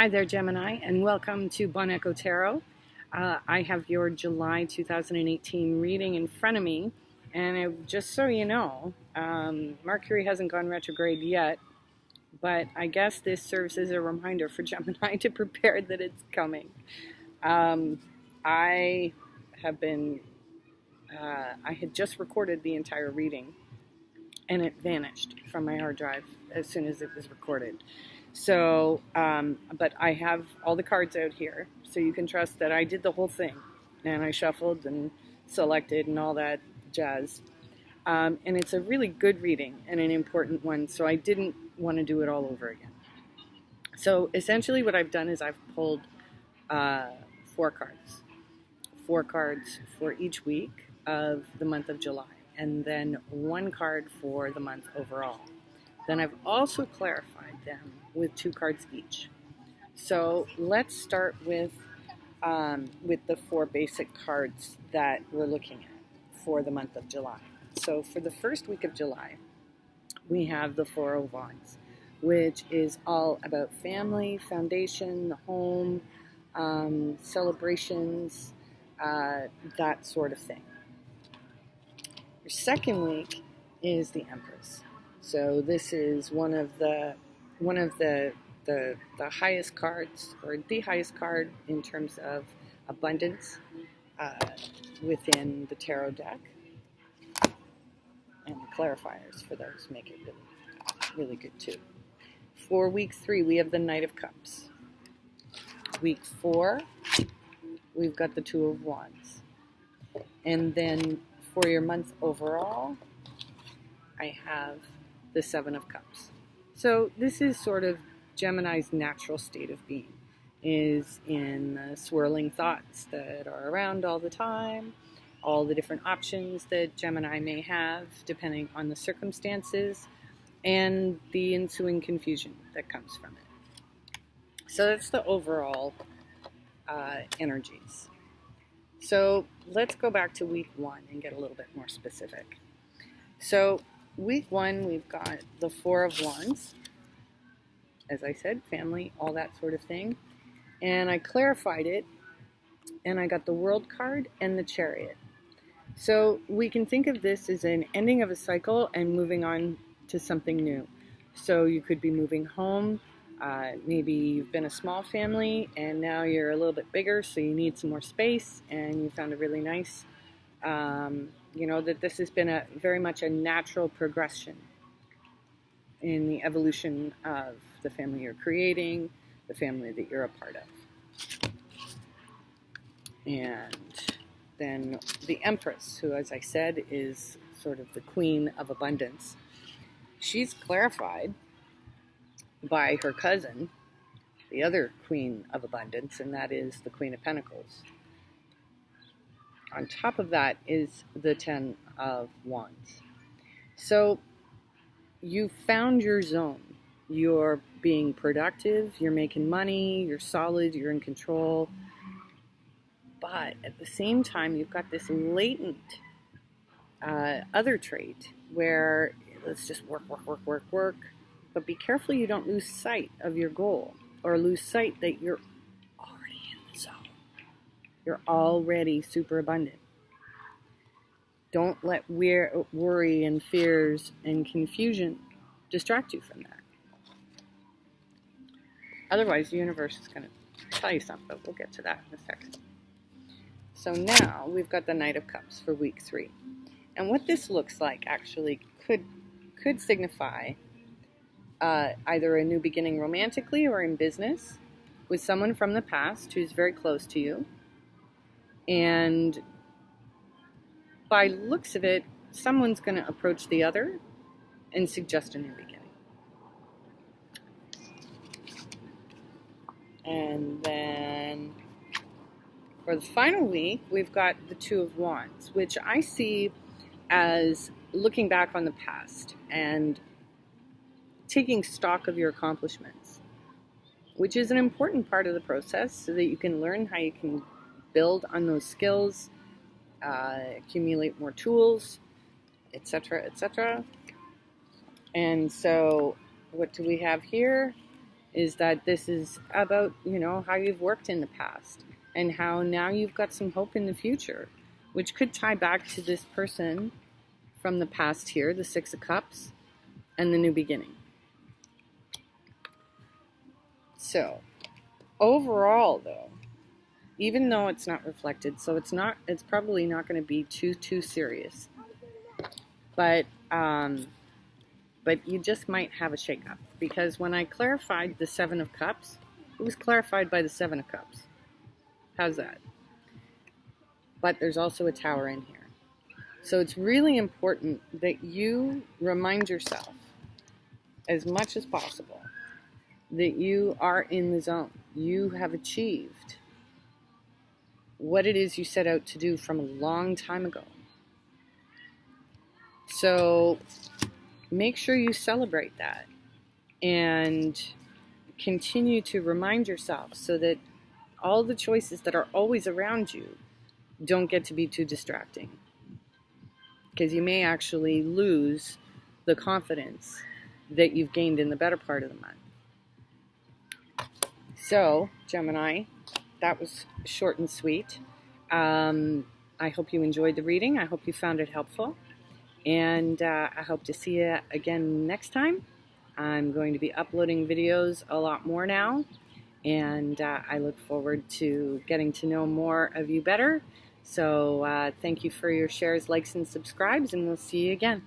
Hi there, Gemini, and welcome to Bon Echo Tarot. I have your July 2018 reading in front of me, and just so you know, Mercury hasn't gone retrograde yet, but I guess this serves as a reminder for Gemini to prepare that it's coming. I had just recorded the entire reading, and it vanished from my hard drive as soon as it was recorded. So, but I have all the cards out here, so you can trust that I did the whole thing, and I shuffled and selected and all that jazz. And it's a really good reading and an important one, so I didn't want to do it all over again. So essentially what I've done is I've pulled 4 cards. 4 cards for each week of the month of July, and then 1 card for the month overall. Then I've also clarified them with 2 cards each. So let's start with the 4 basic cards that we're looking at for the month of July. So for the first week of July, we have the 4 of Wands, which is all about family, foundation, the home, celebrations, that sort of thing. Your second week is the Empress. So this is one of the highest cards, or the highest card in terms of abundance within the tarot deck. And the clarifiers for those make it really good too. For week 3, we have the Knight of Cups. Week 4, we've got the 2 of Wands. And then for your month overall, I have the 7 of Cups. So this is sort of Gemini's natural state of being, is in the swirling thoughts that are around all the time, all the different options that Gemini may have depending on the circumstances, and the ensuing confusion that comes from it. So that's the overall energies. So let's go back to week 1 and get a little bit more specific. So week 1, we've got the 4 of Wands. As I said, family, all that sort of thing. And I clarified it, and I got the World card and the Chariot. So we can think of this as an ending of a cycle and moving on to something new. So you could be moving home. Maybe you've been a small family, and now you're a little bit bigger, so you need some more space, and you found a really nice that this has been very much a natural progression in the evolution of the family you're creating, the family that you're a part of. And then the Empress, who, as I said, is sort of the queen of abundance. She's clarified by her cousin, the other queen of abundance, and that is the Queen of Pentacles. On top of that is the 10 of Wands. So you found your zone. You're being productive, you're making money, you're solid, you're in control. But at the same time, you've got this latent other trait where let's just work. But be careful you don't lose sight of your goal, or lose sight that you're already in the zone. You're already super abundant. Don't let worry and fears and confusion distract you from that. Otherwise, the universe is going to tell you something, but we'll get to that in a second. So now we've got the Knight of Cups for week 3. And what this looks like actually could signify either a new beginning romantically or in business with someone from the past who's very close to you. And by looks of it, someone's going to approach the other and suggest a new beginning. And then for the final week, we've got the 2 of Wands, which I see as looking back on the past and taking stock of your accomplishments, which is an important part of the process so that you can learn how you can build on those skills, accumulate more tools, etc., etc. And so what do we have here? is that this is about, you know, how you've worked in the past and how now you've got some hope in the future, which could tie back to this person from the past here, the Six of Cups, and the new beginning. So, overall, though, even though it's not reflected, so it's probably not going to be too serious. But you just might have a shakeup, because when I clarified the Seven of Cups, it was clarified by the Seven of Cups. How's that? But there's also a Tower in here. So it's really important that you remind yourself as much as possible that you are in the zone. You have achieved what it is you set out to do from a long time ago. So make sure you celebrate that and continue to remind yourself so that all the choices that are always around you don't get to be too distracting, because you may actually lose the confidence that you've gained in the better part of the month. So, Gemini, that was short and sweet. I hope you enjoyed the reading. I hope you found it helpful. And I hope to see you again next time. I'm going to be uploading videos a lot more now. And I look forward to getting to know more of you better. So thank you for your shares, likes, and subscribes. And we'll see you again.